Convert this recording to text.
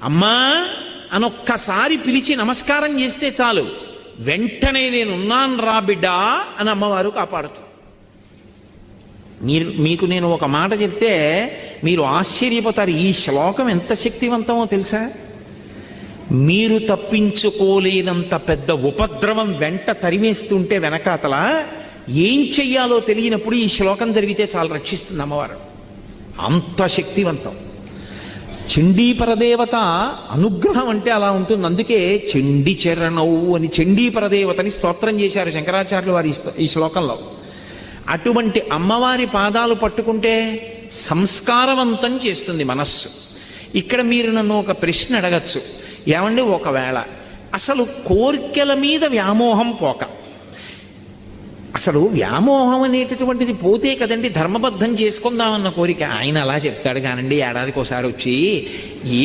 అమ్మా అనొక్కసారి పిలిచి నమస్కారం చేస్తే చాలు, వెంటనే నేనున్నాను రా బిడ్డా అని అమ్మవారు కాపాడుతుంది. మీకు నేను ఒక మాట చెప్తే మీరు ఆశ్చర్యపోతారు. ఈ శ్లోకం ఎంత శక్తివంతమో తెలుసా? మీరు తప్పించుకోలేనంత పెద్ద ఉపద్రవం వెంట తరిమేస్తుంటే వెనకాతల ఏం చెయ్యాలో తెలియనప్పుడు ఈ శ్లోకం జరిగితే చాలా రక్షిస్తుంది అమ్మవారు. అంత శక్తివంతం. చండీ పరదేవత అనుగ్రహం అంటే అలా ఉంటుంది. అందుకే చండీ చరణవు అని చండీ పరదేవతని స్తోత్రం చేశారు శంకరాచార్యులు వారి ఈ శ్లోకంలో. అటువంటి అమ్మవారి పాదాలు పట్టుకుంటే సంస్కారవంతం చేస్తుంది మనస్సు. ఇక్కడ మీరు నన్ను ఒక ప్రశ్న అడగచ్చు, ఏమండి ఒకవేళ అసలు కోర్కెల మీద వ్యామోహం పోక, అసలు వ్యామోహం అనేటటువంటిది పోతే కదండి ధర్మబద్ధం చేసుకుందామన్న కోరిక. ఆయన అలా చెప్తాడు కానండి, ఏడాదికి ఒకసారి వచ్చి ఏ